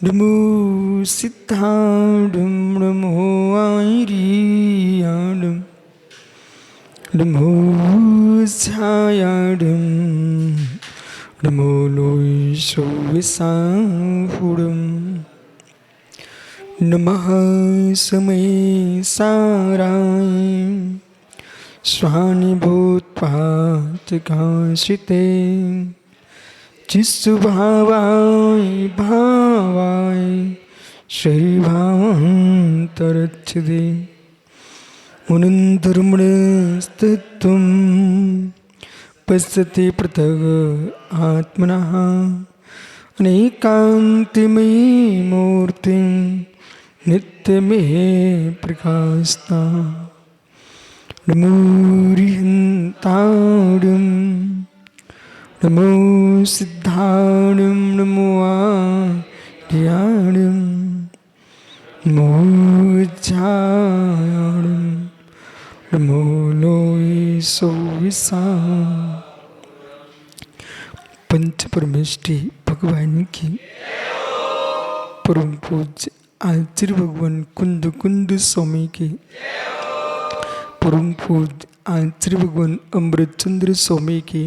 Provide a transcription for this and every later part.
डमो सिद्धाडम डमो आयरियाडम डमो छायाडम डमो लोई सोविसाफुडम नमः समय साराय स्वानि भूत्वाचकाशिते चित्सुभावाय भावाय शरीभावान्तरच्छिदे मुनिन्दर्मणस्तत्त्वं पश्यति पृथग् आत्मनः अनेकान्तिमयी मूर्तिं नित्यमेव प्रकाशता नमो रिहन्ताडं नमो सिद्धाडं नमो आर्याडं नमो छायाडं नमो लोई सोविसा। पंच परमेष्टि भगवान की परम पूज्य आचार्य भगवान कुंद कुंद स्वामी की परम पूज्य आचार्य भगवान अमृतचंद्र स्वामी की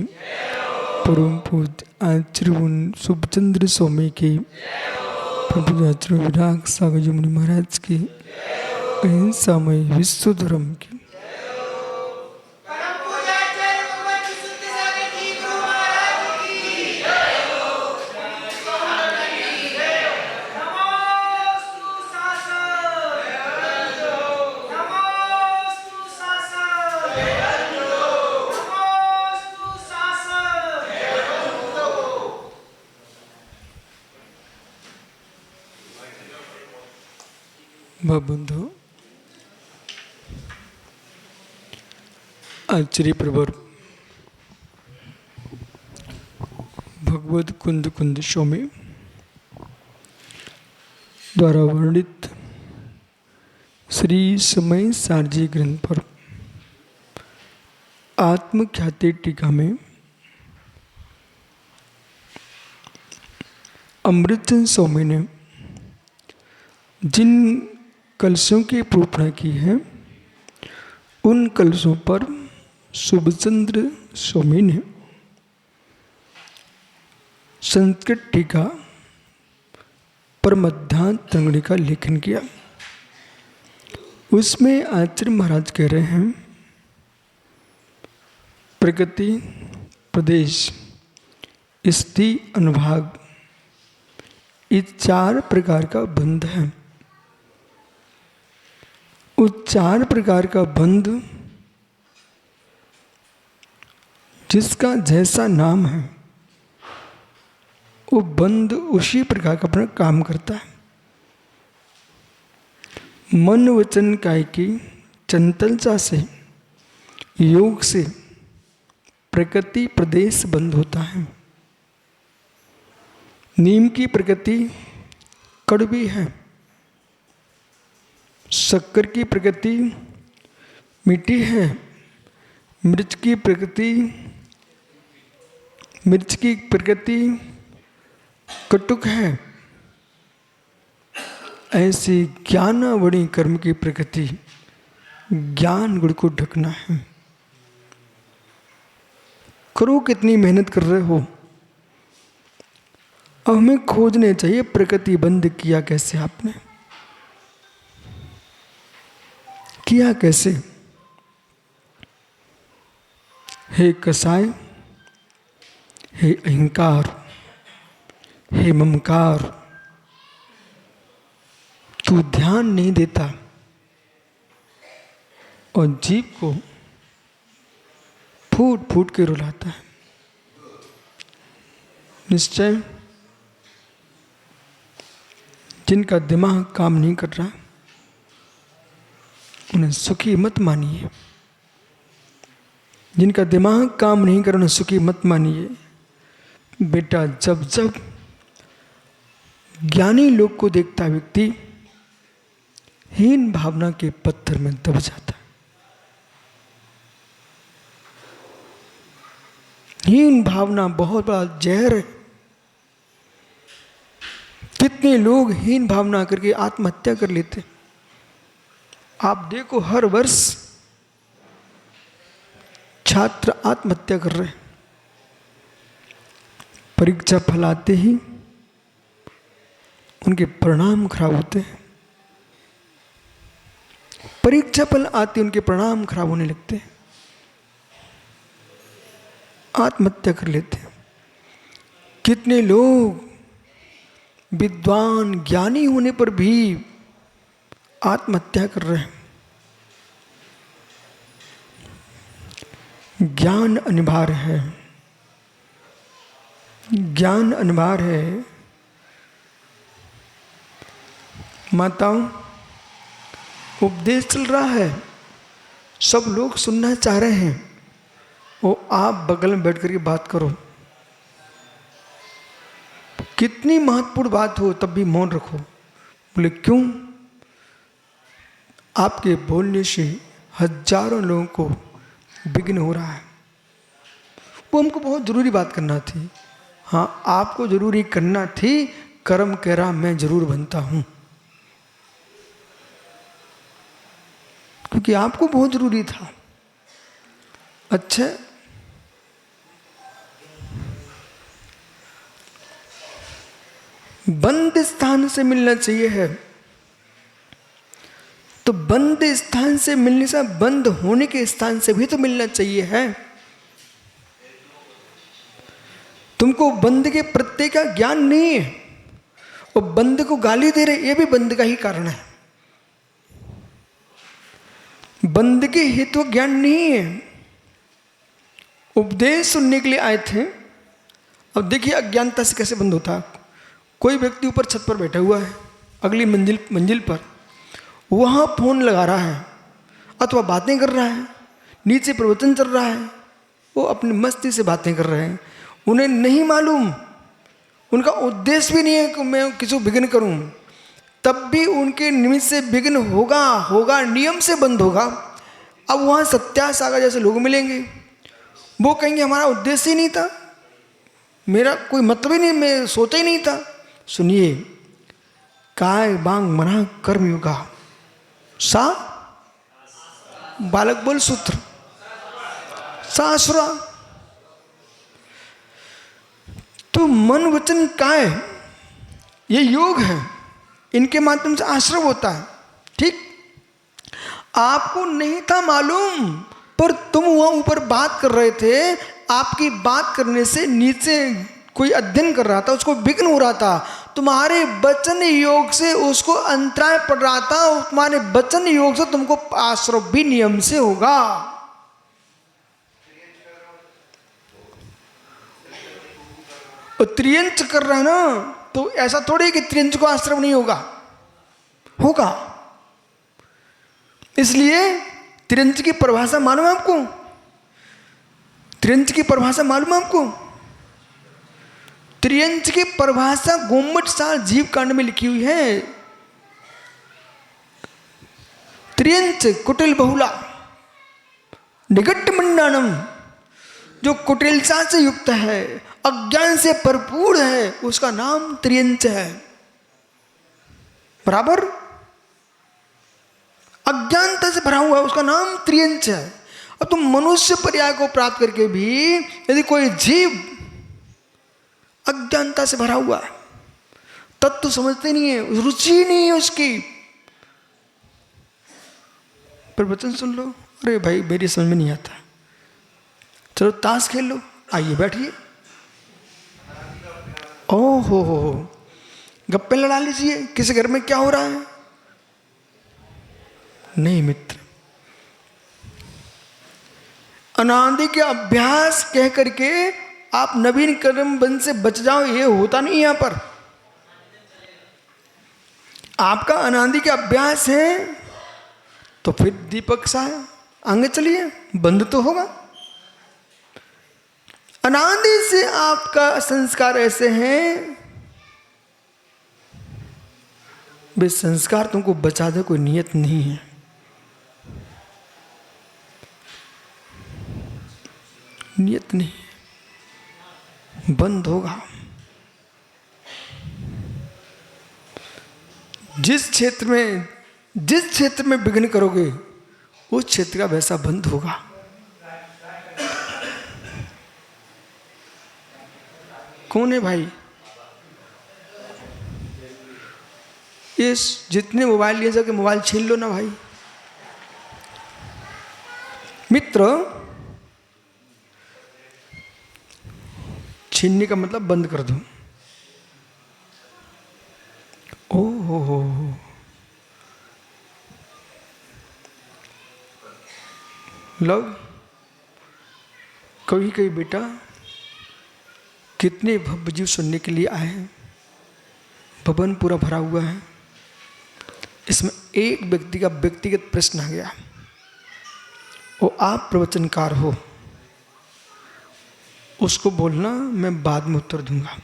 परम पूज्य आचार्य भगवान शुभचंद्र स्वामी की परम पूज्य आचार्य विराग सागर जी मुनि महाराज की अहिंसामय विश्व धर्म की बंधु आचार्य प्रवर भगवत कुंद कुंद स्वामी द्वारा वर्णित श्री समय सारजी ग्रंथ पर आत्मख्याति टीका में अमृतचंद स्वामी ने जिन कलशों की प्रोपणा की है उन कलशों पर शुभचंद्र स्वामी ने संस्कृत टीका पर मध्यांतरंगणी का लेखन किया। उसमें आचार्य महाराज कह रहे हैं प्रकृति प्रदेश स्थिति अनुभाग ये 4 प्रकार का बंध है। उस 4 प्रकार का बंध जिसका जैसा नाम है वो बंध उसी प्रकार का अपना काम करता है। मन वचन काय की चंचलता से योग से प्रकृति प्रदेश बंध होता है। नीम की प्रकृति कड़वी है, शक्कर की प्रकृति मीठी है, मिर्च की प्रकृति कटुक है। ऐसी ज्ञानावणी कर्म की प्रकृति ज्ञान गुण को ढकना है। करो कितनी मेहनत कर रहे हो, अब हमें खोजने चाहिए प्रकृति बंध किया कैसे, आपने किया कैसे। हे कसाय, हे अहंकार, हे ममकार, तू ध्यान नहीं देता और जीव को फूट फूट के रुलाता है। निश्चय जिनका दिमाग काम नहीं कर रहा उन्हें सुखी मत मानिए। जिनका दिमाग काम नहीं कर रहा उन्हें सुखी मत मानिए। बेटा जब जब ज्ञानी लोग को देखता व्यक्ति हीन भावना के पत्थर में दब जाता है। हीन भावना बहुत बड़ा जहर है। कितने लोग हीन भावना करके आत्महत्या कर लेते। आप देखो हर वर्ष छात्र आत्महत्या कर रहे हैं। परीक्षा फल आते ही उनके परिणाम खराब होते हैं। परीक्षा फल आते उनके परिणाम खराब होने लगते हैं, आत्महत्या कर लेते हैं। कितने लोग विद्वान ज्ञानी होने पर भी आत्महत्या कर रहे हैं। ज्ञान अनिवार्य है, ज्ञान अनिवार्य है। माताओं, उपदेश चल रहा है, सब लोग सुनना चाह रहे हैं, वो आप बगल में बैठ करके बात करो। कितनी महत्वपूर्ण बात हो तब भी मौन रखो। बोले क्यों? आपके बोलने से हजारों लोगों को विघ्न हो रहा है। वो हमको बहुत जरूरी बात करना थी। हाँ, आपको जरूरी करना थी, कर्म कह रहा मैं जरूर बनता हूं, क्योंकि आपको बहुत जरूरी था। अच्छा, बंद स्थान से मिलना चाहिए है, तो बंद स्थान से मिलने से बंद होने के स्थान से भी तो मिलना चाहिए है। तुमको बंद के प्रत्यय का ज्ञान नहीं है, और बंद को गाली दे रहे, ये भी बंद का ही कारण है। बंद के हित को ज्ञान नहीं है। उपदेश सुनने के लिए आए थे। अब देखिए अज्ञानता से कैसे बंद होता है। कोई व्यक्ति ऊपर छत पर बैठा हुआ है, अगली मंजिल पर, वहां फोन लगा रहा है अथवा बातें कर रहा है, नीचे प्रवचन चल रहा है, वो अपनी मस्ती से बातें कर रहे हैं। उन्हें नहीं मालूम, उनका उद्देश्य भी नहीं है कि मैं किसी को विघ्न करूं, तब भी उनके निमित्त से विघ्न होगा, नियम से बंद होगा। अब वहाँ सत्यासागर जैसे लोग मिलेंगे, वो कहेंगे हमारा उद्देश्य ही नहीं था, मेरा कोई मतलब ही नहीं, मैं सोचा ही नहीं था। सुनिए, काय बांग मना कर्म युगा सा बालक बोल सूत्र सासुरा। तो मन वचन काय ये योग है, इनके माध्यम से आश्रम होता है। ठीक, आपको नहीं था मालूम, पर तुम वहां ऊपर बात कर रहे थे। आपकी बात करने से नीचे कोई अध्ययन कर रहा था, उसको विघ्न हो रहा था। तुम्हारे वचन योग से उसको अंतराय पड़ रहा था, तुम्हारे वचन योग से तुमको आश्रम भी नियम से होगा। त्रियंच कर रहा है ना, तो ऐसा थोड़ी कि त्रियंच को आश्रम नहीं होगा। इसलिए त्रियंच की परिभाषा मालूम है आपको? त्रियंच की परिभाषा मालूम है आपको? त्रियंच की परिभाषा गोमट सार जीव कांड में लिखी हुई है। त्रियंच कुटिल बहुला निगट्ट मंडानम, जो कुटिलता से युक्त है, अज्ञान से भरपूर है, उसका नाम त्रियंच है। बराबर, अज्ञानता से भरा हुआ है, उसका नाम त्रियंच है। और तुम मनुष्य पर्याय को प्राप्त करके भी यदि कोई जीव अज्ञानता से भरा हुआ है, तत्व समझते नहीं है, रुचि नहीं है उसकी, प्रवचन सुन लो, अरे भाई मेरी समझ में नहीं आता, चलो ताश खेल लो, आइए बैठिए, ओहो हो, गप्पे लड़ा लीजिए, किसी घर में क्या हो रहा है। नहीं मित्र, अनादि के अभ्यास कह करके आप नवीन कर्म बंध से बच जाओ, ये होता नहीं यहां पर। आपका अनादि के अभ्यास है तो फिर दीपक सा आगे चलिए, बंद तो होगा। अनादि से आपका संस्कार ऐसे हैं, वे संस्कार तुमको बचा दे कोई नियत नहीं है। नियत नहीं है, बंद होगा। जिस क्षेत्र में विघ्न करोगे उस क्षेत्र का वैसा बंद होगा। कौन है भाई? ये जितने मोबाइल लिए जाके मोबाइल छीन लो ना भाई। मित्र, छीनने का मतलब बंद कर दो। ओ हो लव, कभी बेटा कितने भव्य जीव सुनने के लिए आए हैं, भवन पूरा भरा हुआ है, इसमें एक व्यक्ति का व्यक्तिगत प्रश्न आ गया, और आप प्रवचनकार हो, उसको बोलना मैं बाद में उत्तर दूंगा,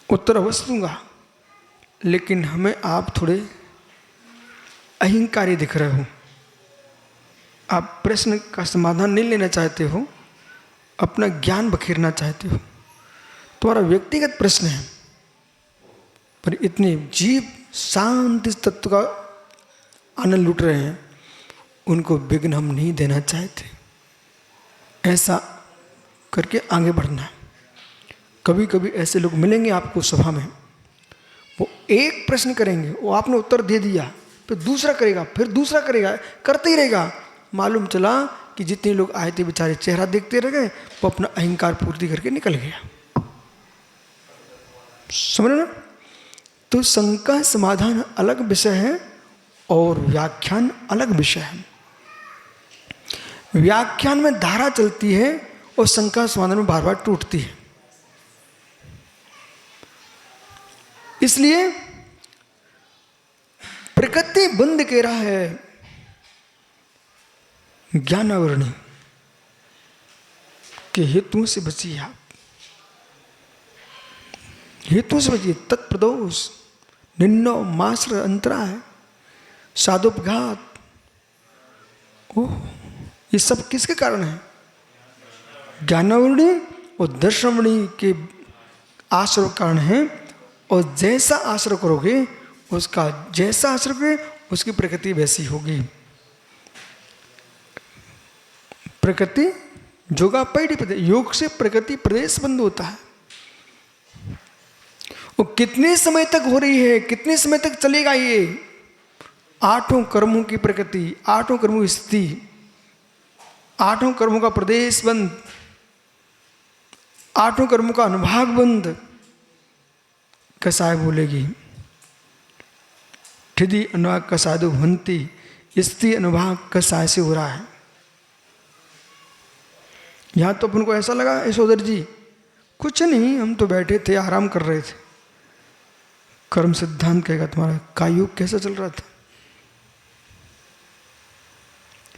उत्तर अवश्य दूंगा, लेकिन हमें आप थोड़े अहंकारी दिख रहे हो। आप प्रश्न का समाधान नहीं लेना चाहते हो, अपना ज्ञान बखेरना चाहते हो। तुम्हारा व्यक्तिगत प्रश्न है, पर इतने जीव शांति तत्व का आनंद लूट रहे हैं, उनको विघ्न हम नहीं देना चाहते। ऐसा करके आगे बढ़ना। कभी कभी ऐसे लोग मिलेंगे आपको सभा में, वो एक प्रश्न करेंगे, वो आपने उत्तर दे दिया, फिर दूसरा करेगा, फिर दूसरा करेगा, करते ही रहेगा। मालूम चला कि जितने लोग आए थे बेचारे चेहरा देखते रह गए, वो अपना अहंकार पूर्ति करके निकल गया। समझ ना? तो शंका समाधान अलग विषय है और व्याख्यान अलग विषय है। व्याख्यान में धारा चलती है और शंका समाधान में बार बार टूटती है। इसलिए प्रकृति बंद कह रहा है ज्ञानावरणी के हेतुओं से बचिए, आप हेतुओं से बचिए। तत्प्रदोष निन्नो माश्र अंतरा है, साधुपघात, ओह, ये सब किसके कारण है? ज्ञानावरणी और दर्शनावरणी के आश्रय कारण है। और जैसा आश्रय करोगे, उसका जैसा आश्रय करोगे, उसकी प्रकृति वैसी होगी। प्रकृति जोगा पैडी प्रदेश, योग से प्रकृति प्रदेश बंद होता है। वो कितने समय तक हो रही है, कितने समय तक चलेगा ये? 8 कर्मों की प्रकृति, 8 कर्मों की स्थिति, 8 कर्मों का प्रदेश बंद, 8 कर्मों का अनुभाग बंद। कसाय बोलेगी ठिदी अनुभाग कसादु हंती, स्थिति अनुभाग कसाय से हो रहा है। यहां तो अपन को ऐसा लगा यशोधर जी कुछ नहीं, हम तो बैठे थे, आराम कर रहे थे। कर्म सिद्धांत कहेगा तुम्हारा का योग कैसा चल रहा था?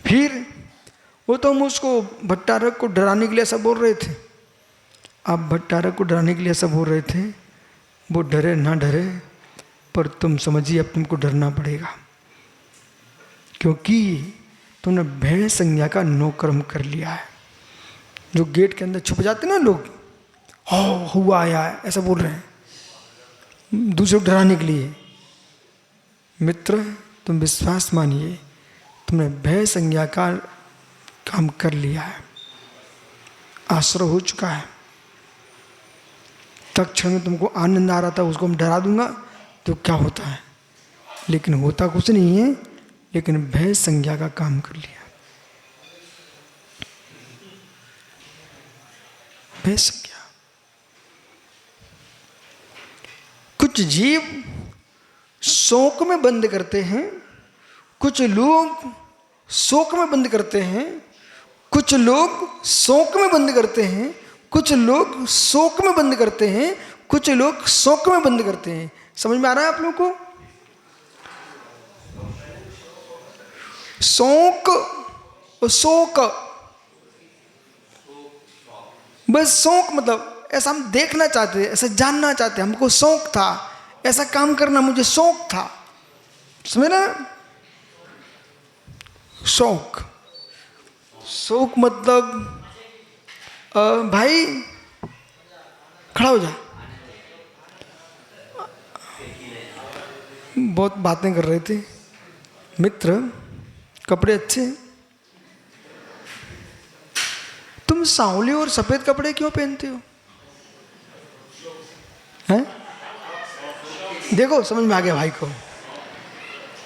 फिर वो तो हम उसको भट्टारक को डराने के लिए ऐसा बोल रहे थे। आप भट्टारक को डराने के लिए ऐसा बोल रहे थे, वो डरे ना डरे, पर तुम समझिए अब तुमको डरना पड़ेगा, क्योंकि तुमने भय संज्ञा का 9 कर्म कर लिया है। जो गेट के अंदर छुप जाते ना लोग, हो हुआ आया ऐसा बोल रहे हैं दूसरे को डराने के लिए। मित्र, तुम विश्वास मानिए, तुमने भय संज्ञा का काम कर लिया है, आश्रय हो चुका है। तत्क्षण में तुमको आनंद आ रहा था, उसको हम डरा दूंगा तो क्या होता है, लेकिन होता कुछ नहीं है, लेकिन भय संज्ञा का काम कर लिया। भय संज्ञा। कुछ जीव शोक में बंद करते हैं, कुछ लोग शोक में बंद करते हैं, कुछ लोग शोक में बंद करते हैं, कुछ लोग शोक में बंद करते हैं, कुछ लोग शोक में बंद करते हैं। समझ में आ रहा है आप लोगों को? शोक और शोक, बस शौक मतलब ऐसा हम देखना चाहते थे, ऐसा जानना चाहते, हमको शौक था, ऐसा काम करना मुझे शौक था। समझ ना? शौक, शौक मतलब भाई खड़ा हो जा, बहुत बातें कर रहे थे। मित्र, कपड़े अच्छे हैं। तुम सांवले और सफेद कपड़े क्यों पहनते हो? हैं? देखो समझ में आ गया भाई को।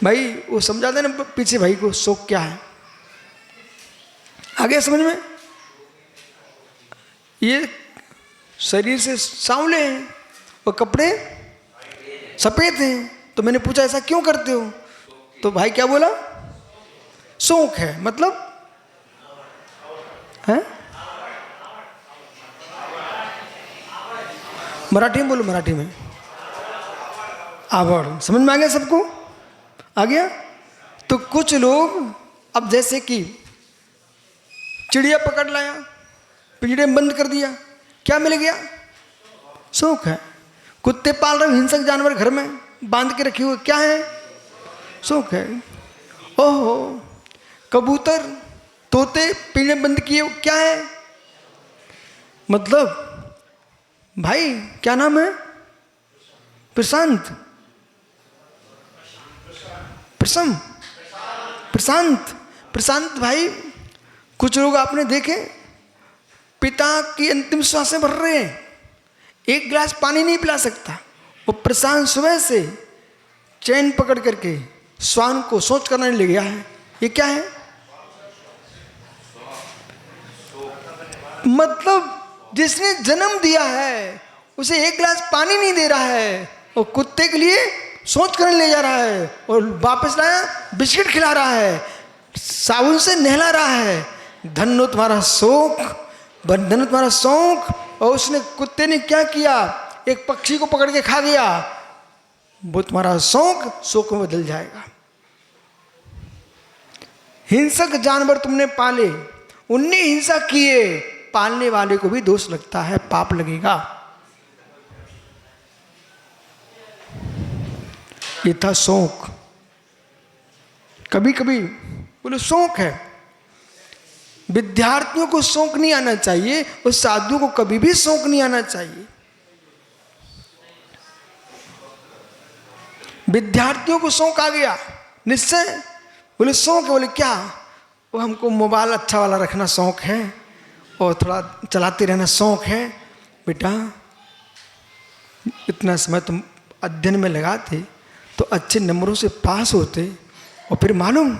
भाई वो समझाते ना पीछे भाई को शौक क्या है। आ गया समझ में? ये शरीर से सांवले हैं और कपड़े सफेद हैं। तो मैंने पूछा ऐसा क्यों करते हो? तो भाई क्या बोला? शौक है। मतलब है? मराठी में बोलो, मराठी में। आवड़। समझ में आ गया सबको? आ गया? तो कुछ लोग अब जैसे कि चिड़िया पकड़ लाया, पिंजरे में बंद कर दिया, क्या मिल गया? शौक है। कुत्ते पाल रहे हो, हिंसक जानवर घर में बांध के रखे हुए, क्या है? शौक है। ओहो, कबूतर तोते पिंजरे में बंद किए, क्या है? मतलब भाई क्या नाम है? प्रशांत, प्रसम, प्रशांत, प्रशांत भाई। कुछ लोग आपने देखे पिता की अंतिम श्वासें भर रहे हैं, एक गिलास पानी नहीं पिला सकता। वो प्रशांत सुबह से चैन पकड़ करके श्वान को सोच करने ले गया है। ये क्या है? मतलब जिसने जन्म दिया है उसे एक गिलास पानी नहीं दे रहा है और कुत्ते के लिए सोच करने ले जा रहा है और वापस लाया बिस्किट खिला रहा है, साबुन से नहला रहा है। धन्य तुम्हारा शौक, धन्य तुम्हारा शौक। और उसने कुत्ते ने क्या किया? एक पक्षी को पकड़ के खा गया। वो तुम्हारा शौक शौक में बदल जाएगा। हिंसक जानवर तुमने पाले, उनने हिंसा किए, पालने वाले को भी दोष लगता है, पाप लगेगा। ये था शौक। कभी कभी बोले शौक है। विद्यार्थियों को शौक नहीं आना चाहिए और साधुओं को कभी भी शौक नहीं आना चाहिए। विद्यार्थियों को शौक आ गया निश्चय। बोले शौक है। बोले क्या? वो हमको मोबाइल अच्छा वाला रखना शौक है और थोड़ा चलाते रहना शौक है। बेटा इतना समय तुम अध्ययन में लगाते तो अच्छे नंबरों से पास होते और फिर मालूम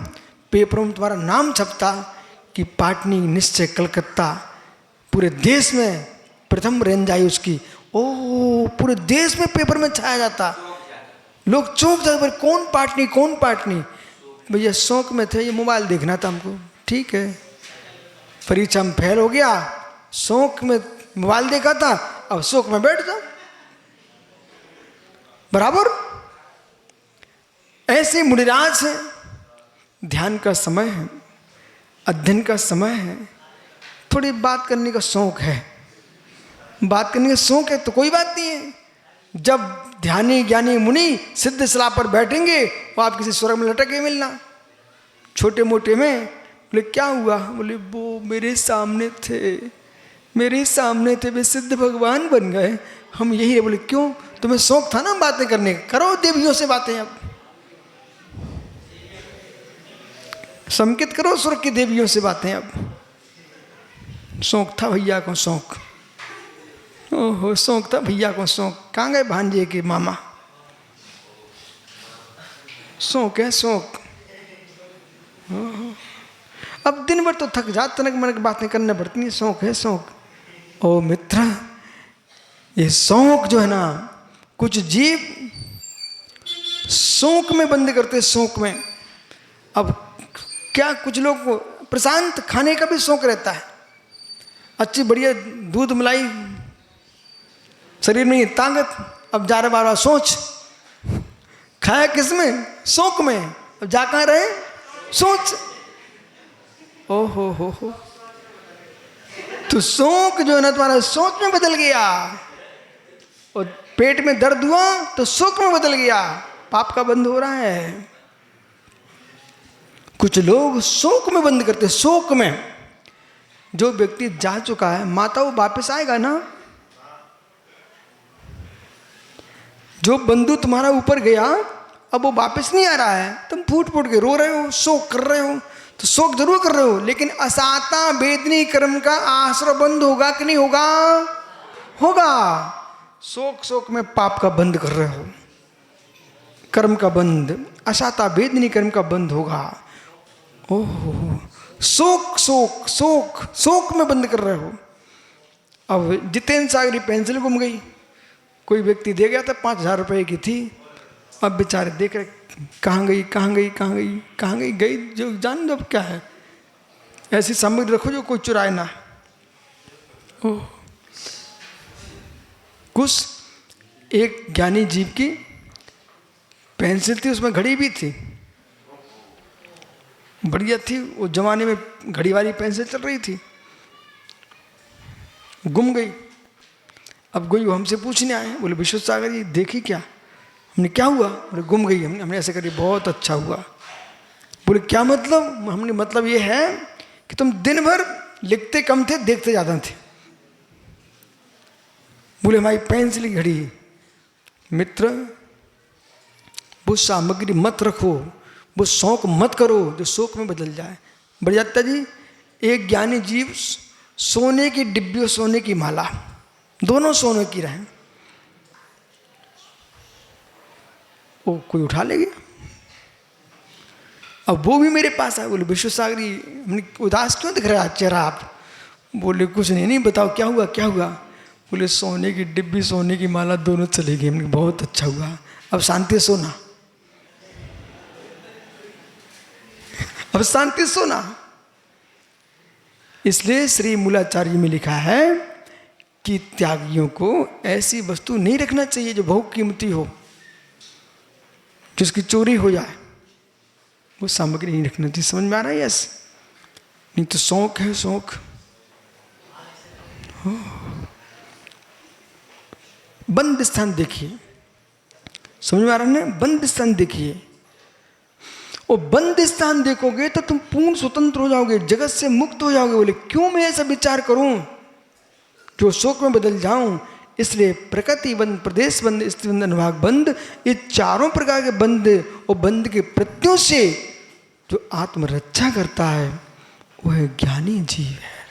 पेपरों में तुम्हारा नाम छपता कि पाटनी निश्चय कलकत्ता पूरे देश में प्रथम रेंज आई उसकी। ओह, पूरे देश में पेपर में छाया जाता, लोग चौंक जाते, कौन पाटनी, कौन पाटनी। भैया शौक में थे, ये मोबाइल देखना था हमको। ठीक है, परीक्षा में फेल हो गया, शौक में मोबाइल देखा था, अब शौक में बैठ जाओ। बराबर ऐसे मुनिराज है। ध्यान का समय है, अध्ययन का समय है, थोड़ी बात करने का शौक है। बात करने का शौक है तो कोई बात नहीं है। जब ध्यानी ज्ञानी मुनि सिद्ध सलाह पर बैठेंगे वो आप किसी स्वर्ग में लटके मिलना। छोटे मोटे में बोले क्या हुआ? बोले वो मेरे सामने थे, मेरे सामने थे, वे सिद्ध भगवान बन गए, हम यही है। बोले क्यों? तुम्हें शौक था ना बातें करने का, करो देवियों से बातें। अब संकेत करो स्वर्ग की देवियों से बातें। अब शौक था भैया को, शौक। ओहो, शौक था भैया को, शौक। कहाँ गए भांजे के मामा? शौक है, शौक। अब दिन भर तो थक जात, तनक मनक बातें करने पड़ती हैं। शौक है, शौक। ओ मित्र, ये शौक जो है ना, कुछ जीव शौक में बंद करते, शौक में। अब क्या कुछ लोग को प्रशांत खाने का भी शौक रहता है, अच्छी बढ़िया दूध मलाई, शरीर में ये ताकत। अब जा रहे बार सोच, खाया किस में? शौक में। अब जा कहाँ रहे? सोच। ओ हो, तो शौक जो है ना तुम्हारा सोच में बदल गया और पेट में दर्द हुआ तो शौक में बदल गया, पाप का बंद हो रहा है। कुछ लोग शौक में बंद करते, शौक में। जो व्यक्ति जा चुका है माता, वो वापस आएगा ना। जो बंधु तुम्हारा ऊपर गया अब वो वापस नहीं आ रहा है, तुम फूट फूट के रो रहे हो, शोक कर रहे हो, तो शोक जरूर कर रहे हो, लेकिन असाता वेदनी कर्म का आश्रय बंद होगा कि नहीं होगा? होगा। शोक में पाप का बंद कर रहे हो, कर्म का बंद, असाता वेदनी कर्म का बंद होगा। ओहो, शोक में बंद कर रहे हो। अब जितेंद्र सागरी पेंसिल गुम गई, कोई व्यक्ति दे गया था 5,000 रुपए की थी, अब बेचारे देख रहे कहाँ गई, गई जो जान दो अब क्या है, ऐसी सामग्री रखो जो कोई चुराए ना। ओह, कुछ एक ज्ञानी जीव की पेंसिल थी, उसमें घड़ी भी थी, बढ़िया थी, उस जमाने में घड़ी वाली पेंसिल चल रही थी, गुम गई। अब कोई हमसे पूछने आए, बोले विश्वनाथ सागर जी देखी क्या? हमने क्या हुआ? बोले गुम गई। हमने ऐसे करी, बहुत अच्छा हुआ। बोले क्या मतलब? हमने मतलब ये है कि तुम दिन भर लिखते कम थे, देखते ज़्यादा थे। बोले हमारी पेंसिल की घड़ी। मित्र, वो सामग्री मत रखो, वो शौक मत करो जो शोक में बदल जाए। बड़जात्या जी, एक ज्ञानी जीव सोने की डिब्बी और सोने की माला, दोनों सोने की रहे, वो कोई उठा ले गया। अब वो भी मेरे पास आए, बोले विश्व सागरी, हमने उदास क्यों दिख रहा है चेहरा आप? बोले कुछ नहीं, बताओ क्या हुआ क्या हुआ? बोले सोने की डिब्बी सोने की माला दोनों चले गए। हमने बहुत अच्छा हुआ, अब शांति सोना, अब शांति सोना। इसलिए श्री मूलाचार्य में लिखा है कि त्यागियों को ऐसी वस्तु नहीं रखना चाहिए जो बहुत कीमती हो, जिसकी चोरी हो जाए, वो सामग्री नहीं रखना चाहिए। समझ में आ रहा है? यस। नहीं तो शौक है, शौक। बंद स्थान देखिए, समझ में आ रहा है ना? बंद स्थान देखिए, और बंद स्थान देखोगे तो तुम पूर्ण स्वतंत्र हो जाओगे, जगत से मुक्त हो जाओगे। बोले क्यों मैं ऐसा विचार करूं जो शोक में बदल जाऊं? इसलिए प्रकृति बंद, प्रदेश बंद, स्त्री बंद, अनुभाग बंद, ये चारों प्रकार के बंद और बंद के प्रत्यों से जो आत्मरक्षा करता है वह ज्ञानी जीव है।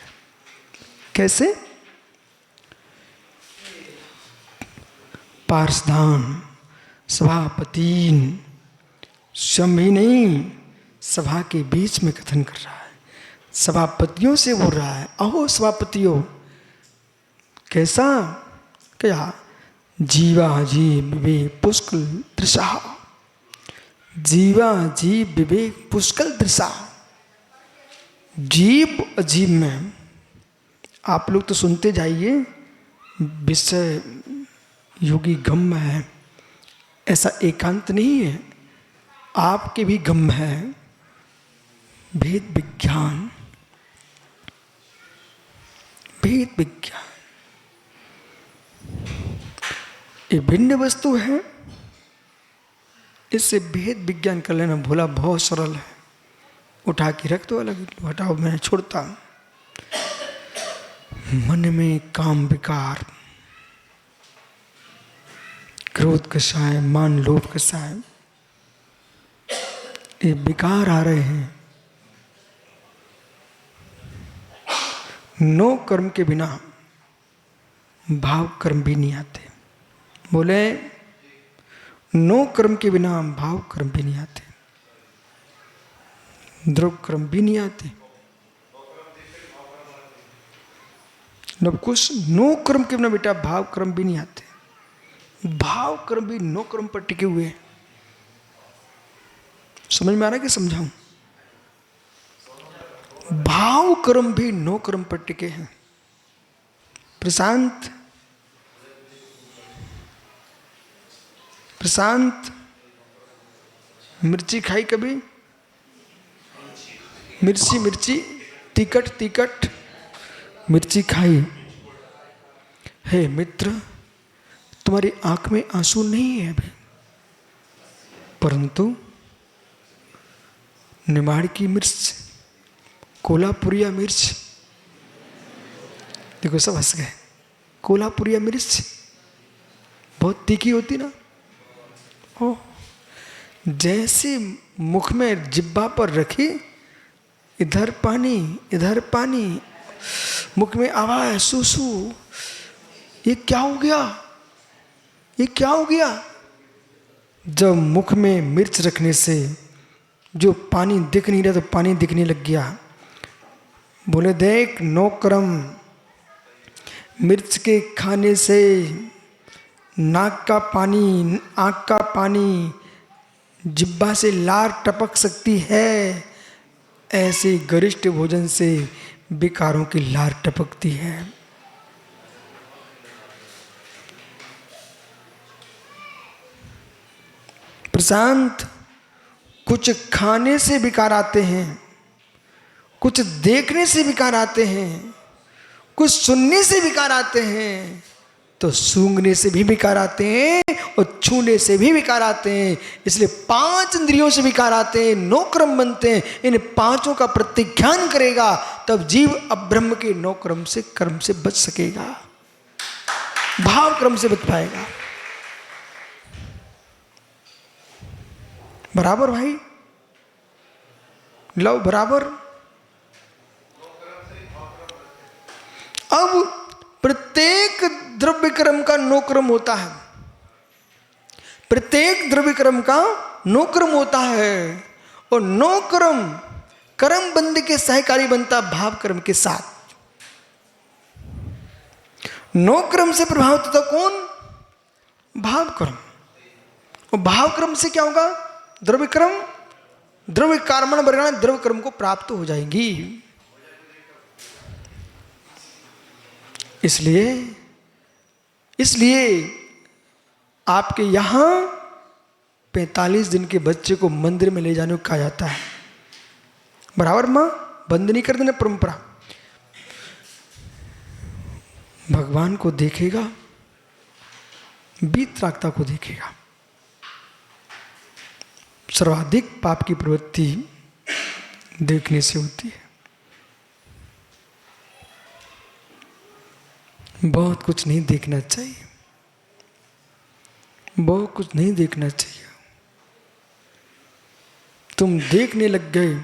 कैसे? पार्षदान, सभापतीन, स्वयं ही नहीं, सभा के बीच में कथन कर रहा है, सभापतियों से बोल रहा है, अहो सभापतियों। कैसा? क्या? जीवा जीव विवेक पुष्कल दृशा, जीवा जीव विवेक पुष्कल दृशा। जीव अजीब में आप लोग तो सुनते जाइए, विषय योगी गम्य है, ऐसा एकांत नहीं है, आपके भी गम्य है। भेद विज्ञान, भेद विज्ञान ये भिन्न वस्तु है, इससे भेद विज्ञान कर लेना भोला बहुत सरल है। उठा के रख दो अलग, हटाओ मैं छोड़ता। मन में काम विकार, क्रोध कषाय, मान लोभ कषाय, ये विकार आ रहे हैं। नो कर्म के बिना भाव कर्म भी नहीं आते। बोले नो कर्म के बिना भाव कर्म भी नहीं आते, द्रव्य कर्म भी नहीं आते। नव कुछ नो कर्म के बिना बेटा भाव कर्म भी नहीं आते। भाव कर्म भी नो कर्म पर टिके हुए हैं। समझ में आ रहा है कि समझाऊं? भाव कर्म भी नो कर्म पर टिके हैं। प्रशांत, प्रशांत मिर्ची खाई कभी? मिर्ची मिर्ची, तीखट तीखट मिर्ची खाई। हे मित्र, तुम्हारी आंख में आंसू नहीं है अभी, परंतु निमाड़ की मिर्च, कोल्हापुरिया मिर्च, देखो सब हंस गए। कोल्हापुरिया मिर्च बहुत तीखी होती ना, ओ जैसे मुख में जिब्बा पर रखी, इधर पानी इधर पानी, मुख में आवाज सूसू। ये क्या हो गया, ये क्या हो गया? जब मुख में मिर्च रखने से जो पानी दिख नहीं रहा तो पानी दिखने लग गया। बोले देख नौकरम, मिर्च के खाने से नाक का पानी, आँख का पानी, जिब्बा से लार टपक सकती है, ऐसे गरिष्ठ भोजन से विकारों की लार टपकती है। प्रशांत, कुछ खाने से विकार आते हैं, कुछ देखने से विकार आते हैं, कुछ सुनने से विकार आते हैं, तो सूंघने से भी विकार आते हैं और छूने से भी विकार आते हैं। इसलिए 5 इंद्रियों से विकार आते हैं, 9 क्रम बनते हैं। इन 5 का प्रतिज्ञान करेगा तब जीव अब्रह्म के 9 क्रम से कर्म से बच सकेगा, भाव क्रम से बच पाएगा। बराबर भाई, लव बराबर। अब प्रत्येक द्रव्य कर्म का 9 क्रम होता है, प्रत्येक द्रव्य कर्म का 9 क्रम होता है, और 9 क्रम कर्म बंद के सहकारी बनता भाव कर्म के साथ। 9 क्रम से प्रभावित होता कौन? भाव कर्म। और भाव कर्म से क्या होगा? द्रव्य कर्म, द्रव्य कर्मण वर्गण द्रव्य कर्म को प्राप्त हो जाएंगी। इसलिए आपके यहां 45 दिन के बच्चे को मंदिर में ले जाने को कहा जाता है। बराबर मां, बंद नहीं कर देना परंपरा। भगवान को देखेगा, वीतरागता को देखेगा। सर्वाधिक पाप की प्रवृत्ति देखने से होती है। बहुत कुछ नहीं देखना चाहिए, बहुत कुछ नहीं देखना चाहिए। तुम देखने लग गए,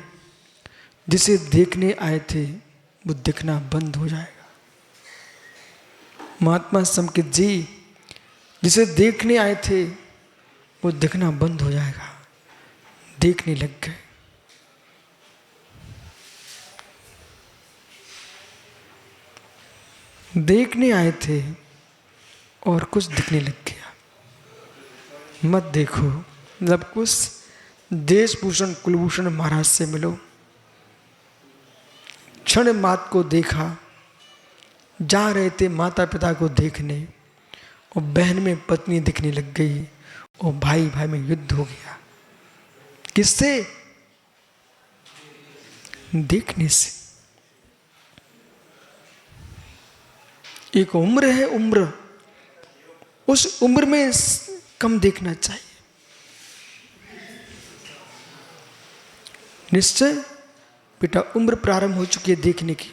जिसे देखने आए थे वो दिखना बंद हो जाएगा। महात्मा संकित जी जिसे देखने आए थे वो दिखना बंद हो जाएगा, देखने लग गए। देखने आए थे और कुछ दिखने लग गया। मत देखो, जब कुछ देशभूषण कुलभूषण महाराज से मिलो, क्षण मात को देखा, जा रहे थे माता पिता को देखने, और बहन में पत्नी दिखने लग गई, और भाई भाई में युद्ध हो गया। किससे? देखने से। एक उम्र है, उम्र, उस उम्र में कम देखना चाहिए। निश्चय बेटा उम्र प्रारंभ हो चुकी है देखने की।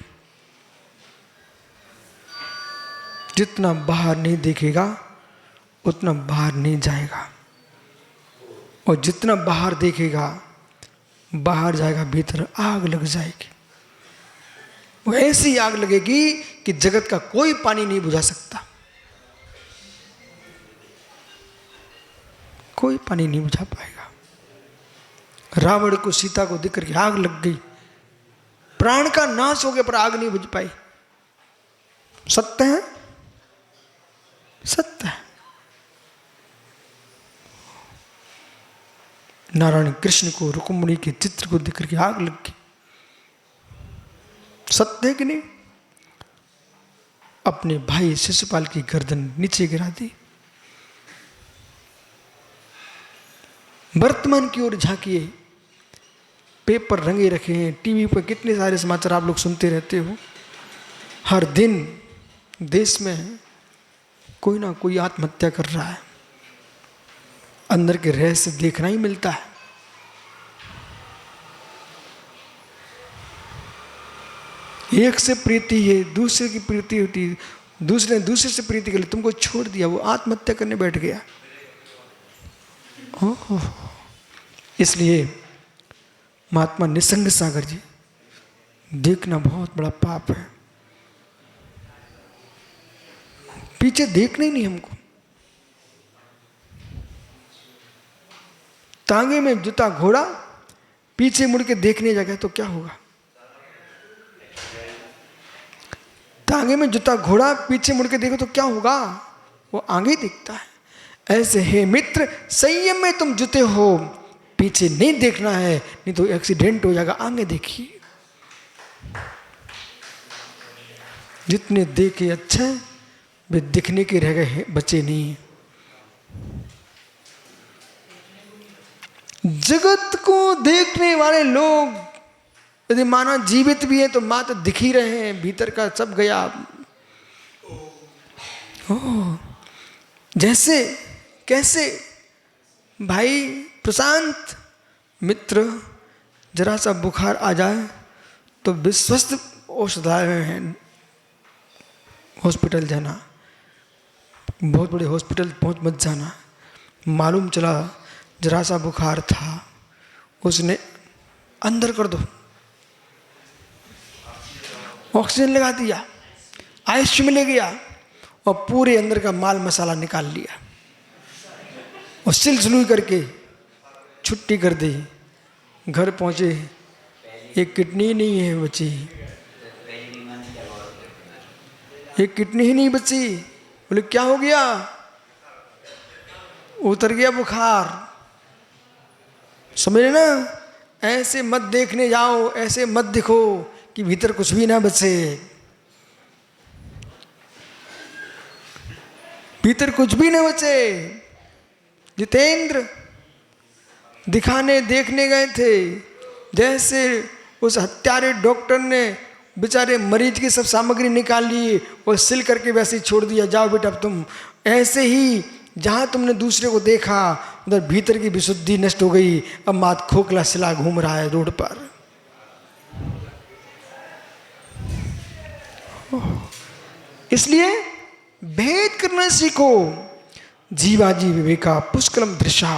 जितना बाहर नहीं देखेगा उतना बाहर नहीं जाएगा, और जितना बाहर देखेगा बाहर जाएगा भीतर आग लग जाएगी। वो ऐसी आग लगेगी कि जगत का कोई पानी नहीं बुझा सकता, कोई पानी नहीं बुझा पाएगा। रावण को सीता को देख करके आग लग गई, प्राण का नाश हो गया पर आग नहीं बुझ पाई। सत्य है, सत्य है। नारायण कृष्ण को रुक्मिणी के चित्र को देख करके आग लग गई। सत्य है कि नहीं? अपने भाई शिशुपाल की गर्दन नीचे गिरा दी। वर्तमान की ओर झांकिए, पेपर रंगे रखे हैं, टीवी पर कितने सारे समाचार आप लोग सुनते रहते हो। हर दिन देश में कोई ना कोई आत्महत्या कर रहा है, अंदर के रहस्य देखना ही मिलता है। एक से प्रीति है, दूसरे की प्रीति होती है, दूसरे ने दूसरे से प्रीति के लिए तुमको छोड़ दिया, वो आत्महत्या करने बैठ गया। इसलिए महात्मा निसंग सागर जी, देखना बहुत बड़ा पाप है। पीछे देखना ही नहीं हमको। तांगे में जुता घोड़ा, पीछे मुड़ के देखने जगह तो क्या होगा? तांगे में जुता घोड़ा, पीछे मुड़ के देखो तो क्या होगा? वो आगे दिखता है। ऐसे हे मित्र, संयम में तुम जुते हो, पीछे नहीं देखना है, नहीं तो एक्सीडेंट हो जाएगा। आगे देखिए, जितने देखे अच्छा है, वे दिखने के रह गए, बचे नहीं। जगत को देखने वाले लोग यदि माना जीवित भी है तो मात्र दिख ही रहे हैं, भीतर का सब गया। जैसे कैसे भाई प्रशांत मित्र, जरा सा बुखार आ जाए तो विश्वस्त औषधालय है, हॉस्पिटल जाना, बहुत बड़े हॉस्पिटल पहुंच मत जाना। मालूम चला जरा सा बुखार था, उसने अंदर कर दो, ऑक्सीजन लगा दिया, आईसीयू में ले गया और पूरे अंदर का माल मसाला निकाल लिया और सिल सुलूई करके छुट्टी कर दी। घर पहुंचे, एक किडनी नहीं है बची, एक किडनी ही नहीं बची। बोले क्या हो गया? उतर गया बुखार। समझ ना, ऐसे मत देखने जाओ, ऐसे मत दिखो कि भीतर कुछ भी ना बचे, भीतर कुछ भी ना बचे। जितेंद्र दिखाने देखने गए थे, जैसे उस हत्यारे डॉक्टर ने बेचारे मरीज की सब सामग्री निकाल ली और सिल करके वैसे ही छोड़ दिया, जाओ बेटा अब तुम। ऐसे ही जहां तुमने दूसरे को देखा उधर भीतर की विशुद्धि नष्ट हो गई। अब मात खोखला सिला घूम रहा है रोड पर। इसलिए भेद करना सीखो। जीवाजी विवेका पुष्कलम दृशा,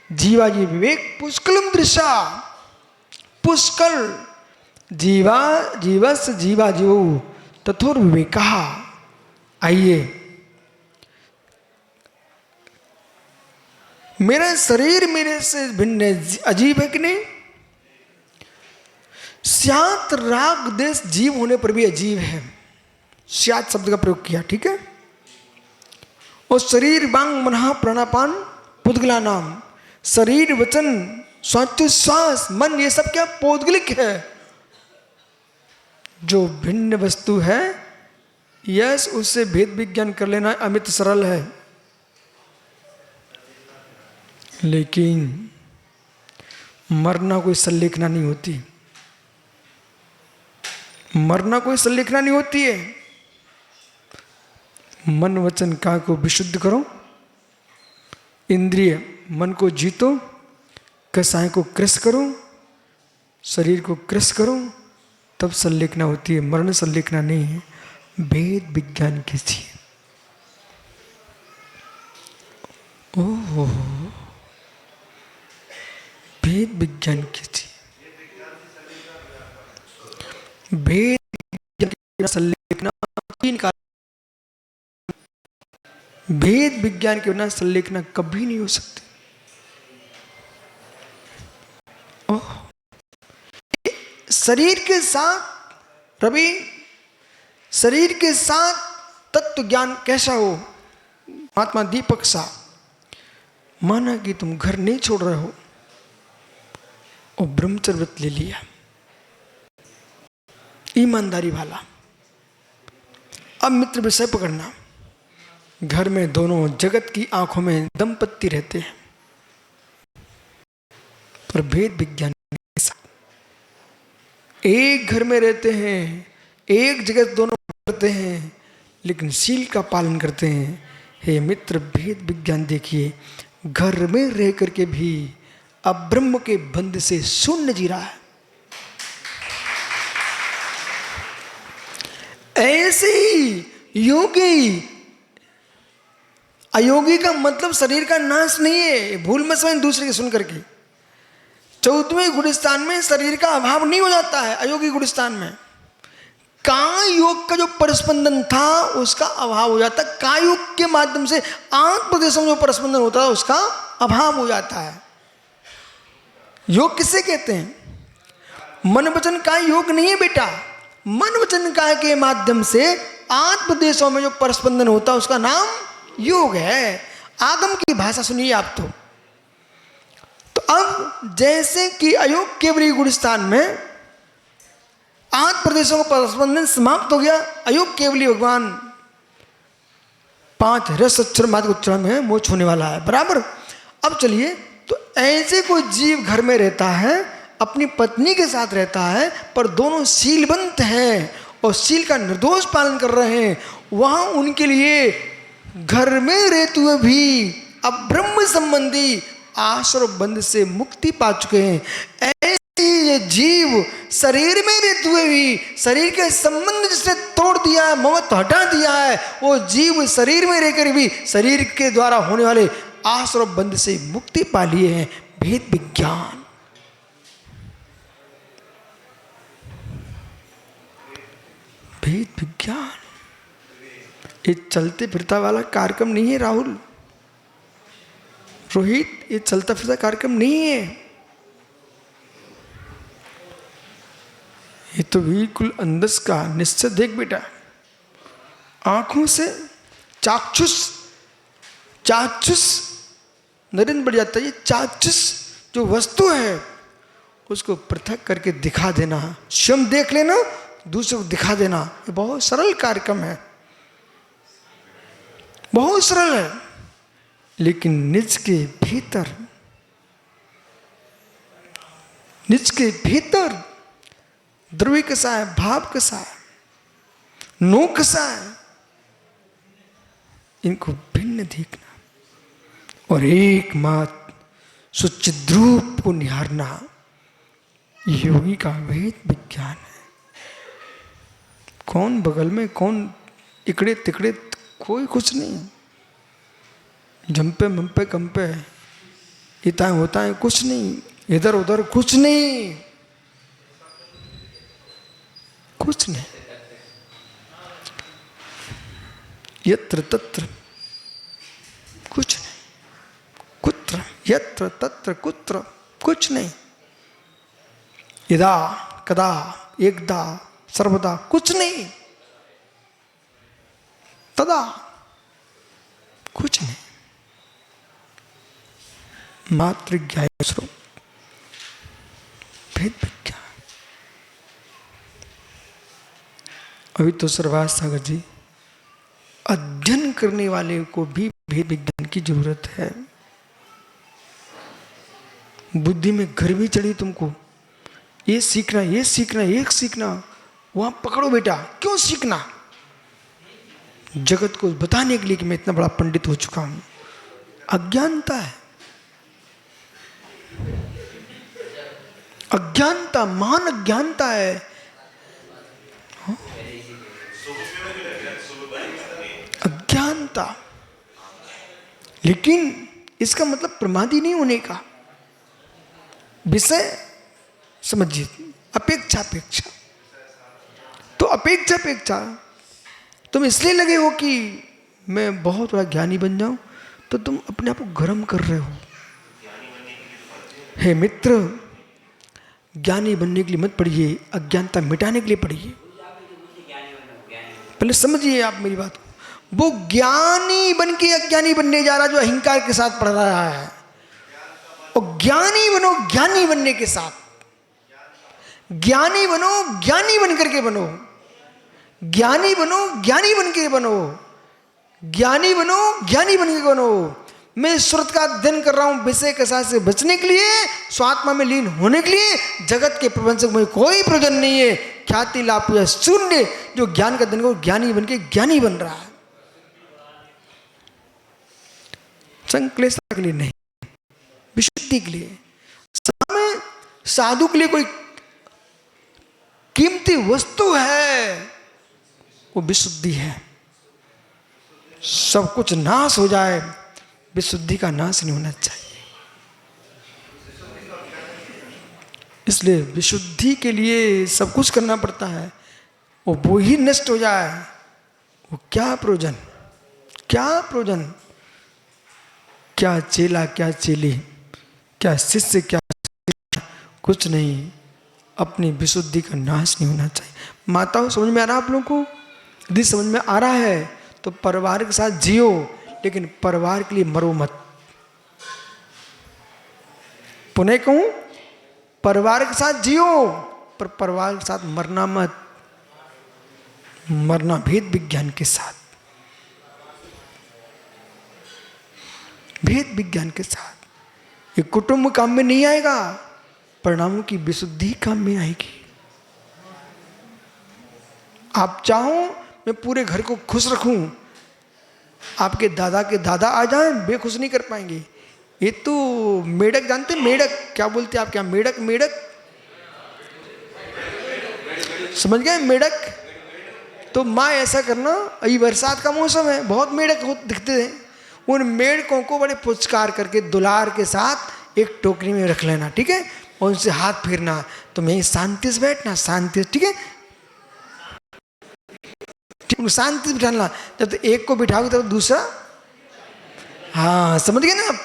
जीवाजी विवेक पुष्कलम दृशा। पुष्कल जीवा जीवस जीवा जीव तथोर विवेका। आइए, मेरा शरीर मेरे से भिन्न है, अजीब है कि नहीं? स्यात राग देश जीव होने पर भी अजीब है। स्यात शब्द का प्रयोग किया, ठीक है। और शरीर बांग मनहा प्राणापान पुद्गला नाम, शरीर वचन श्वास मन, ये सब क्या पौद्गलिक है। जो भिन्न वस्तु है, यस, उससे भेद विज्ञान कर लेना अमित सरल है। लेकिन मरना कोई संलेखना नहीं होती, मरना कोई संलेखना नहीं होती है। मन वचन काया को विशुद्ध करो, इंद्रिय मन को जीतो, कसाय को कृश करो, शरीर को कृश करो, तब संलेखना होती है। मरण संलेखना नहीं है, भेद विज्ञान कीजिए। ओह, भेद विज्ञान कीजिए। भेद विज्ञान संलेखना तीन कारण, भेद विज्ञान के बिना संलेखना कभी नहीं हो सकती। ओह, शरीर के साथ रवि, शरीर के साथ तत्व ज्ञान कैसा हो? महात्मा दीपक सा, माना कि तुम घर नहीं छोड़ रहे हो और ब्रह्मचर्य व्रत ले लिया, ईमानदारी वाला। अब मित्र विषय पकड़ना, घर में दोनों जगत की आंखों में दंपत्ति रहते हैं, पर भेद विज्ञान एक घर में रहते हैं, एक जगत दोनों करते हैं, लेकिन शील का पालन करते हैं। हे मित्र, भेद विज्ञान देखिए, घर में रह करके भी अब ब्रह्म के बंध से शून्य जी रहा है। ऐसे ही योगी, अयोगी का मतलब शरीर का नाश नहीं है, भूल मत समझ दूसरे के सुन करके। 14वें गुणस्थान में शरीर का अभाव नहीं हो जाता है। अयोगी गुणस्थान में काय योग का जो परस्पंदन था उसका अभाव हो जाता है। काय योग के माध्यम से आंत प्रदेशों में जो परस्पंदन होता है उसका अभाव हो जाता है। योग किसे कहते हैं? मन वचन काय योग नहीं है बेटा। मन वचन काय के माध्यम से आंत प्रदेशों में जो परस्पंदन होता है उसका नाम योग है। आगम की भाषा सुनिए आप। तो अब जैसे कि अयोग केवली गुणस्थान में आठ प्रदेशों का परस्पंदन समाप्त हो गया, अयोग केवली भगवान 5 रस अक्षर मात्र उच्चारण में मोक्ष होने वाला है, बराबर। अब चलिए, तो ऐसे कोई जीव घर में रहता है, अपनी पत्नी के साथ रहता है, पर दोनों शीलवंत हैं और शील का निर्दोष पालन कर रहे हैं। वहां उनके लिए घर में रहते हुए भी अब ब्रह्म संबंधी आश्रय बंध से मुक्ति पा चुके हैं। ऐसे ये जीव शरीर में रहते हुए भी शरीर के संबंध जिसने तोड़ दिया है, ममत्व हटा दिया है, वो जीव शरीर में रहकर भी शरीर के द्वारा होने वाले आश्रय बंध से मुक्ति पा लिए हैं। भेद विज्ञान, भेद विज्ञान ये चलते फिरता वाला कार्यक्रम नहीं है राहुल, रोहित, ये चलता फिरता कार्यक्रम नहीं है। ये तो बिल्कुल अंदर का निश्चय। देख बेटा, आंखों से चाक्षुष नरेंद्र बढ़ जाता है। ये चाक्षुष जो वस्तु है उसको पृथक करके दिखा देना, स्वयं देख लेना, दूसरे को दिखा देना, ये बहुत सरल कार्यक्रम है, बहुत सरल है। लेकिन निज के भीतर द्रव्य कैसा है, भाव कैसा है, नो कैसा है, इनको भिन्न देखना और एकमात्र सुचिद्रूप को निहारना योगी का वेद विज्ञान है। कौन बगल में, कौन इकड़े तिकड़े, कोई कुछ नहीं। जंपे मंपे कंपे इताएं होता है कुछ नहीं, इधर उधर कुछ नहीं, कुछ नहीं। यत्र तत्र कुछ नहीं, कुत्र यत्र तत्र कुत्र कुछ नहीं, यदा कदा एकदा सर्वदा कुछ नहीं, तदा कुछ नहीं, मात्र ज्ञान स्वरूप भेद विज्ञान। अभी तो सरवास सागर जी, अध्ययन करने वाले को भी भेद विज्ञान की जरूरत है। बुद्धि में गर्मी चढ़ी तुमको, ये सीखना, ये सीखना, एक सीखना, वहां पकड़ो बेटा। क्यों सीखना? जगत को बताने के लिए कि मैं इतना बड़ा पंडित हो चुका हूं। अज्ञानता है, अज्ञानता, महान अज्ञानता है। अज्ञानता, लेकिन इसका मतलब प्रमादी नहीं होने का। विषय समझिए, अपेक्षा, तो अपेक्षा तुम इसलिए लगे हो कि मैं बहुत बड़ा ज्ञानी बन जाऊं, तो तुम अपने आप को गर्म कर रहे हो। हे मित्र, ज्ञानी बनने के लिए मत पढ़िए, अज्ञानता मिटाने के लिए पढ़िए। पहले समझिए आप मेरी बात को। वो ज्ञानी बन के अज्ञानी बनने जा रहा जो अहंकार के साथ पढ़ रहा है, और ज्ञानी बनो ज्ञानी बनने के साथ। ज्ञानी बनो ज्ञानी बन करके बनो, ज्ञानी बनो ज्ञानी बन के बनो, ज्ञानी बनो ज्ञानी बन के बनो। मैं श्रुत का अध्ययन कर रहा हूं विषय के साथ से बचने के लिए, स्वात्मा में लीन होने के लिए। जगत के प्रपंच में कोई प्रयोजन नहीं है। ख्याति लाभ या शून्य जो ज्ञान का अध्ययन को ज्ञानी बन के ज्ञानी बन रहा है, संक्लेशता के लिए नहीं, विशुद्धि के लिए। साधु के लिए कोई कीमती वस्तु है, वो विशुद्धि है। सब कुछ नाश हो जाए, विशुद्धि का नाश नहीं होना चाहिए। इसलिए विशुद्धि के लिए सब कुछ करना पड़ता है। वो ही नष्ट हो जाए, वो क्या प्रयोजन, क्या प्रयोजन। क्या चेला, क्या चेली, क्या शिष्य, क्या कुछ नहीं। अपनी विशुद्धि का नाश नहीं होना चाहिए। माताओं, समझ में आ रहा है आप लोगों को? यदि समझ में आ रहा है तो परिवार के साथ जियो, लेकिन परिवार के लिए मरो मत। पुनः कहूं, परिवार के साथ जियो पर परिवार के साथ मरना मत। मरना भेद विज्ञान के साथ, भेद विज्ञान के साथ। ये कुटुंब काम में नहीं आएगा, परिणामों की विशुद्धि काम में आएगी। आप चाहो मैं पूरे घर को खुश रखूं, आपके दादा के दादा आ जाएं, बेखुश नहीं कर पाएंगे। ये तो मेढक जानते, मेढक क्या बोलते हैं आप, क्या मेढक, मेढक समझ गए, मेढक। तो माँ ऐसा करना, अभी बरसात का मौसम है, बहुत मेढक दिखते हैं। उन मेढकों को बड़े पुचकार करके दुलार के साथ एक टोकरी में रख लेना, ठीक है, और उनसे हाथ फेरना। तो मैं शांति से बैठना, शांति से, ठीक है, शांति से बिठाना। जब तो एक को बिठाओगे तब दूसरा, हाँ समझ गए ना आप।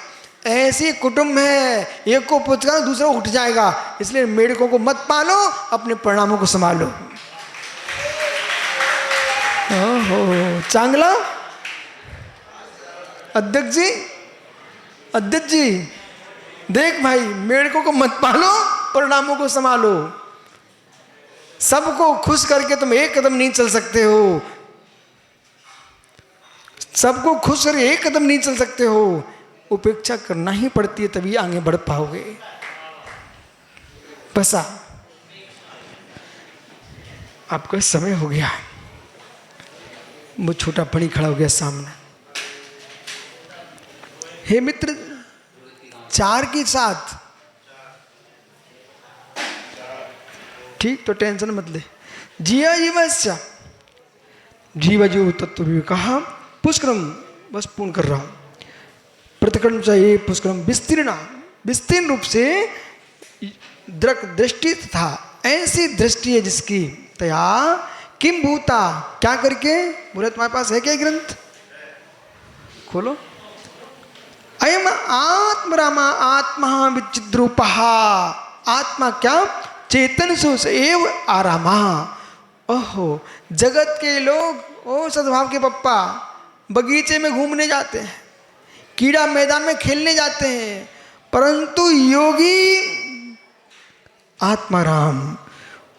ऐसे कुटुंब है, एक को पुचकारो दूसरा उठ जाएगा। इसलिए मेढकों को मत पालो, अपने परिणामों को संभालो। ओहो चांगला अध्यक्ष जी, अध्यक्ष जी देख भाई, मेढकों को मत पालो, परिणामों को संभालो। सबको खुश करके तुम एक कदम नहीं चल सकते हो, सबको खुश करके एक कदम नहीं चल सकते हो। उपेक्षा करना ही पड़ती है, तभी आगे बढ़ पाओगे। बसा आपका समय हो गया। वो छोटा पड़ी खड़ा हो गया सामने। हे मित्र, 4 की 7, ठीक, तो टेंशन मत ले। जिया जीवस्य, जीव जीव तत्व भी कहा पुष्करम, बस पूर्ण कर रहा हूं। प्रतिक्रम चाहिए पुष्करम विस्तीर्ण, विस्तीर्ण रूप से दृष्टि था, ऐसी दृष्टि है जिसकी तया किम भूता, क्या करके। बोले तुम्हारे पास है क्या ग्रंथ, खोलो। अयम आत्मरामा आत्मा विचिद्रूपः, आत्मा क्या, चेतन सुस एव आरामा। ओहो, जगत के लोग, ओ सद्भाव के पप्पा, बगीचे में घूमने जाते हैं, कीड़ा मैदान में खेलने जाते हैं, परंतु योगी आत्माराम,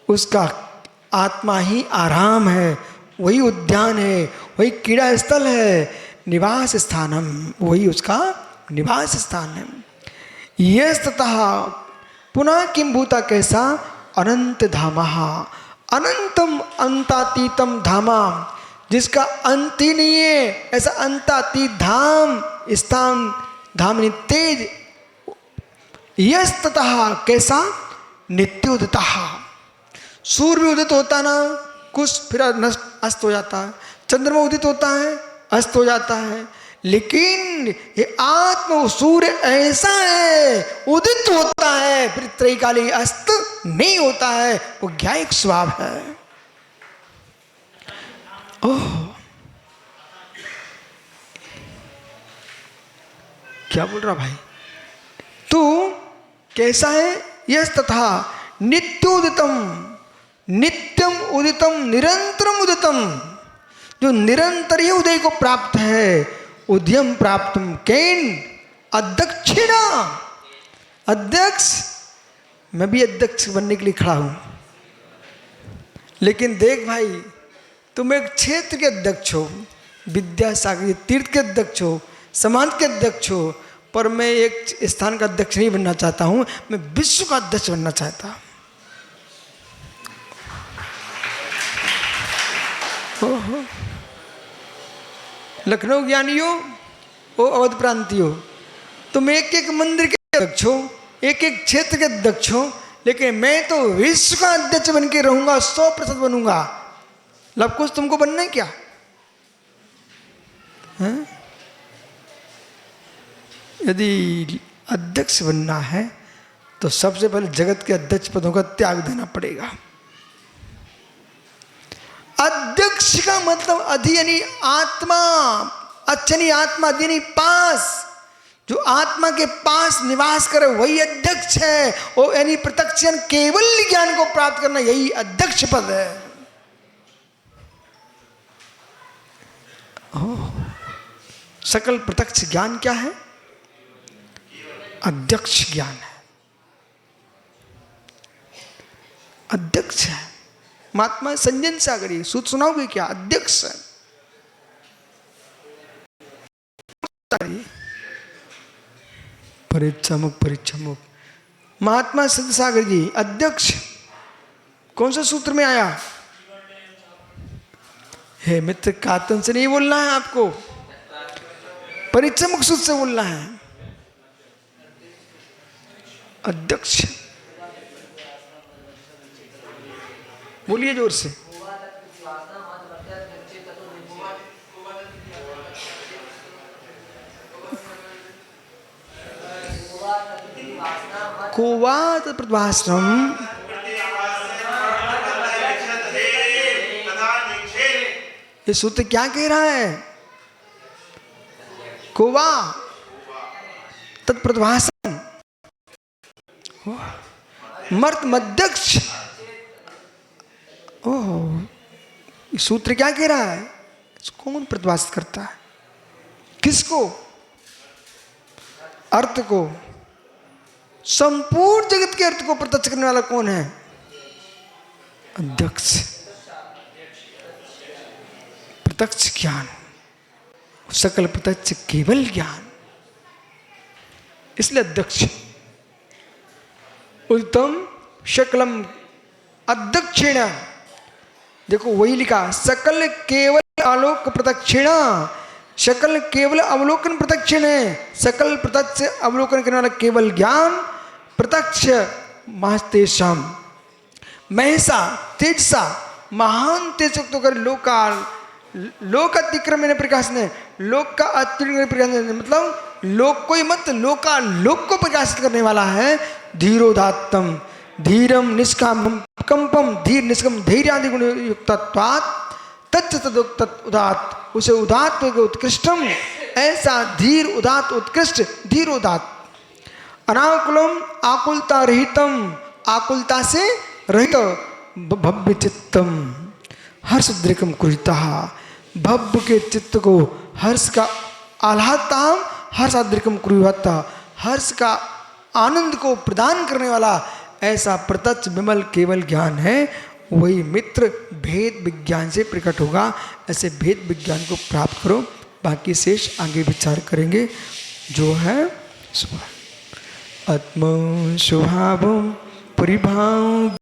उसका आत्मा ही आराम है, वही उद्यान है, वही क्रीड़ा स्थल है, निवास स्थानम, वही उसका निवास स्थान है। यस्ततः पुनः किम भूता, कैसा, अनंत धामा, अनंतम अंतातीतम धामा, जिसका अंत ही नहीं है, ऐसा अंतातीत धाम, स्थान, धाम तेज। यस्ततः कैसा, नित्योदितः, सूर्य भी उदित होता ना, कुछ फिर अस्त हो जाता है, चंद्रमा उदित होता है, अस्त हो जाता है, लेकिन ये आत्म सूर्य ऐसा है, उदित होता है फिर त्रैकालिक अस्त नहीं होता है, वो ज्ञायक स्वभाव है। ओह, क्या बोल रहा भाई तू, कैसा है, यस तथा नित्योदितम, नित्यम उदितम, निरंतरम उदितम, जो निरंतर ही उदय को प्राप्त है। उद्यम प्राप्तम केन अध्यक्षिणा, अध्यक्ष, मैं भी अध्यक्ष बनने के लिए खड़ा हूं, लेकिन देख भाई, तुम एक क्षेत्र के अध्यक्ष हो, विद्यासागर तीर्थ के अध्यक्ष हो, समाज के अध्यक्ष हो, पर मैं एक स्थान का अध्यक्ष नहीं बनना चाहता हूं, मैं विश्व का अध्यक्ष बनना चाहता हूं। लखनऊ ज्ञानियों, ओ अवध प्रांतियों, तुम एक एक मंदिर के अध्यक्ष हो, एक एक क्षेत्र के अध्यक्ष हो, लेकिन मैं तो विश्व का अध्यक्ष बन के रहूंगा, 100% बनूंगा। लब कुछ तुमको बनना है क्या है? यदि अध्यक्ष बनना है तो सबसे पहले जगत के अध्यक्ष पदों का त्याग देना पड़ेगा। अध्यक्ष का मतलब अधि यानी आत्मा, अच्छा यानी आत्मा, अधि यानी पास, जो आत्मा के पास निवास करे वही अध्यक्ष है। वो यानी प्रत्यक्ष केवल ज्ञान को प्राप्त करना, यही अध्यक्ष पद है। सकल प्रत्यक्ष ज्ञान क्या है? अध्यक्ष ज्ञान है, अध्यक्ष है। महात्मा संजन सागरी सूत्र सुनाओगे क्या? अध्यक्ष है। परिच्छमुख महात्मा सिद्ध सागर जी अध्यक्ष कौन सा सूत्र में आया है? मित्र कातन से नहीं बोलना है आपको, परिच्छमुख सूत्र से बोलना है। अध्यक्ष बोलिए जोर से। कोवात प्रभासनम, ये सूत्र क्या कह रहा है? कोवा तत्प्रभासन, मर्त मध्यक्ष। ओह, ये सूत्र क्या कह रहा है? कौन प्रतिभाषित करता है? किसको? अर्थ को, संपूर्ण जगत के अर्थ को प्रत्यक्ष करने वाला कौन है? अध्यक्ष। प्रत्यक्ष ज्ञान, सकल प्रत्यक्ष केवल ज्ञान, इसलिए अध्यक्ष। उत्तम शकलम अध्यक्षेण, देखो वही लिखा, सकल केवल आलोक प्रत्यक्षेण, सकल केवल अवलोकन प्रत्यक्षण है। सकल प्रत्यक्ष अवलोकन करने वाला केवल ज्ञान प्रत्यक्ष। महतेशम महसा तेजसा, महान तेज तो कर लोकाल, लोक अतिक्रमण प्रकाश ने, लोक का अतिक्रमण प्रकाश ने, मतलब लोक को ही मत, लोका लोक को प्रकाशित करने वाला है। धीरोदात्तम, धीरम निष्कामम कंपम, धीर निष्कम धैर्यादि गुण युक्तत्वात् तत्त उदात, उसे उदात उत्कृष्टम, ऐसा धीर उदात उत्कृष्ट, धीर उदात। अनाकुलम आकुलता रहितम, आकुलता से रहित, भव्य चित्तम हर्षोद्रेकम कुरुता, भव्य के चित्त को हर्ष का आह्लादता, हर्षोद्रेकम कुरुता, हर्ष का आनंद को प्रदान करने वाला ऐसा प्रत्यक्ष विमल केवल ज्ञान है। वही मित्र भेद विज्ञान से प्रकट होगा। ऐसे भेद विज्ञान को प्राप्त करो, बाकी शेष आगे विचार करेंगे। जो है आत्म स्वभाव परिभाव